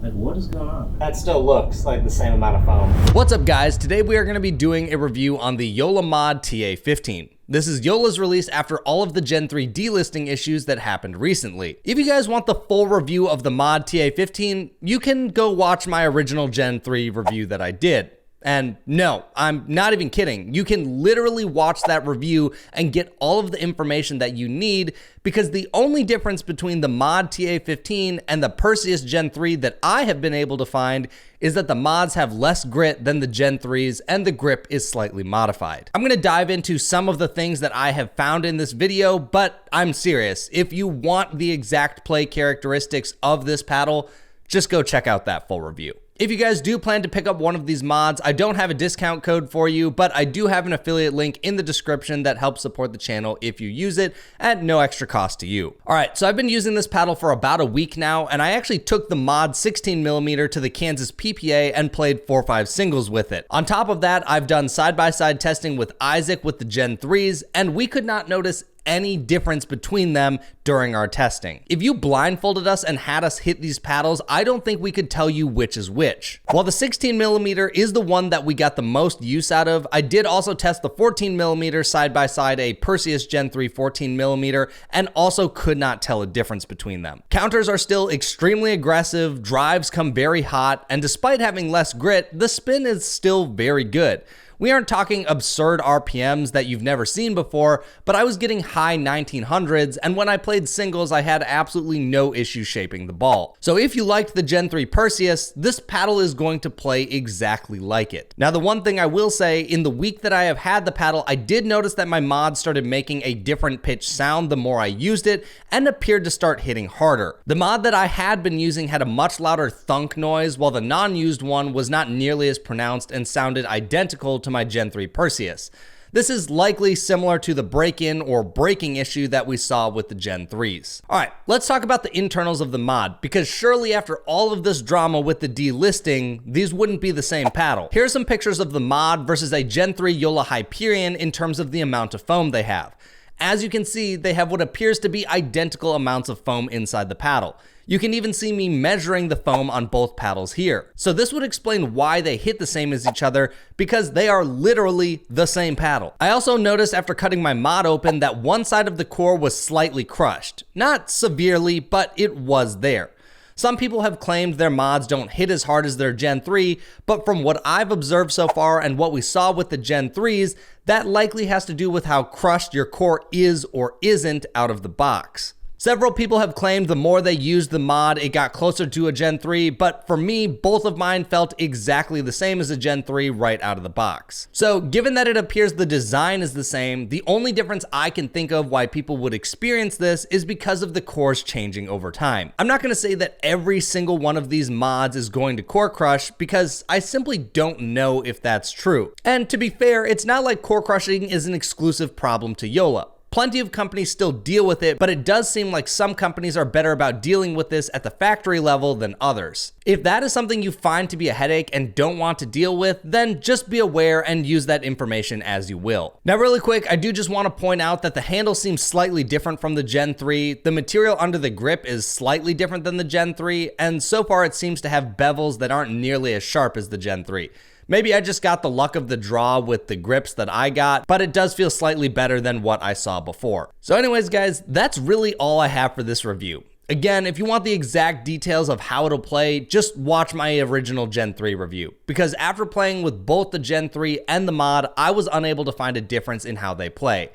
Like, what is going on? That still looks like the same amount of foam. What's up, guys? Today we are going to be doing a review on the Joola mod TA-15. This is Joola's release after all of the Gen 3 delisting issues that happened recently. If you guys want the full review of the mod TA-15, you can go watch my original Gen 3 review that I did. And no, I'm not even kidding. You can literally watch that review and get all of the information that you need, because the only difference between the mod TA-15 and the Perseus Gen 3 that I have been able to find is that the mods have less grit than the Gen 3s and the grip is slightly modified. I'm gonna dive into some of the things that I have found in this video, but I'm serious. If you want the exact play characteristics of this paddle, just go check out that full review. If you guys do plan to pick up one of these mods, I don't have a discount code for you, but I do have an affiliate link in the description that helps support the channel if you use it at no extra cost to you. All right, so I've been using this paddle for about a week now, and I actually took the mod 16mm to the Kansas PPA and played 4-5 singles with it. On top of that, I've done side-by-side testing with Isaac with the Gen 3s, and we could not notice any difference between them during our testing. If you blindfolded us and had us hit these paddles, I don't think we could tell you which is which. While the 16mm is the one that we got the most use out of, I did also test the 14mm side by side, a Perseus Gen 3 14mm, and also could not tell a difference between them. Counters are still extremely aggressive, drives come very hot, and despite having less grit, the spin is still very good. We aren't talking absurd RPMs that you've never seen before, but I was getting high 1900s, and when I played singles, I had absolutely no issue shaping the ball. So if you liked the Gen 3 Perseus, this paddle is going to play exactly like it. Now, the one thing I will say, in the week that I have had the paddle, I did notice that my mod started making a different pitch sound the more I used it, and appeared to start hitting harder. The mod that I had been using had a much louder thunk noise, while the non-used one was not nearly as pronounced and sounded identical to my Gen 3 Perseus. This is likely similar to the break-in or breaking issue that we saw with the Gen 3s. All right, let's talk about the internals of the mod, because surely after all of this drama with the delisting, these wouldn't be the same paddle. Here are some pictures of the mod versus a Gen 3 Joola Hyperion in terms of the amount of foam they have. As you can see, they have what appears to be identical amounts of foam inside the paddle. You can even see me measuring the foam on both paddles here. So this would explain why they hit the same as each other, because they are literally the same paddle. I also noticed after cutting my mod open that one side of the core was slightly crushed. Not severely, but it was there. Some people have claimed their mods don't hit as hard as their Gen 3, but from what I've observed so far and what we saw with the Gen 3s, that likely has to do with how crushed your core is or isn't out of the box. Several people have claimed the more they used the mod, it got closer to a Gen 3, but for me, both of mine felt exactly the same as a Gen 3 right out of the box. So given that it appears the design is the same, the only difference I can think of why people would experience this is because of the cores changing over time. I'm not going to say that every single one of these mods is going to core crush, because I simply don't know if that's true. And to be fair, it's not like core crushing is an exclusive problem to Joola. Plenty of companies still deal with it, but it does seem like some companies are better about dealing with this at the factory level than others. If that is something you find to be a headache and don't want to deal with, then just be aware and use that information as you will. Now, really quick, I do just want to point out that the handle seems slightly different from the Gen 3. The material under the grip is slightly different than the Gen 3, and so far it seems to have bevels that aren't nearly as sharp as the Gen 3. Maybe I just got the luck of the draw with the grips that I got, but it does feel slightly better than what I saw before. So anyways, guys, that's really all I have for this review. Again, if you want the exact details of how it'll play, just watch my original Gen 3 review, because after playing with both the Gen 3 and the mod, I was unable to find a difference in how they play.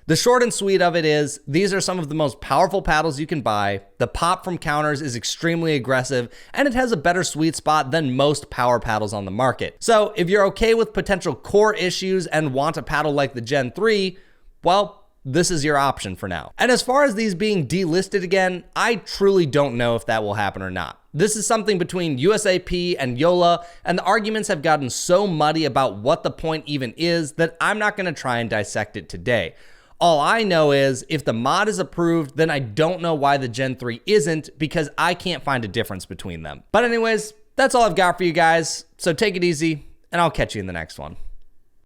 The short and sweet of it is, these are some of the most powerful paddles you can buy, the pop from counters is extremely aggressive, and it has a better sweet spot than most power paddles on the market. So if you're okay with potential core issues and want a paddle like the Gen 3, well, this is your option for now. And as far as these being delisted again, I truly don't know if that will happen or not. This is something between USAP and Joola, and the arguments have gotten so muddy about what the point even is that I'm not going to try and dissect it today. All I know is if the mod is approved, then I don't know why the Gen 3 isn't, because I can't find a difference between them. But anyways, that's all I've got for you guys. So take it easy, and I'll catch you in the next one.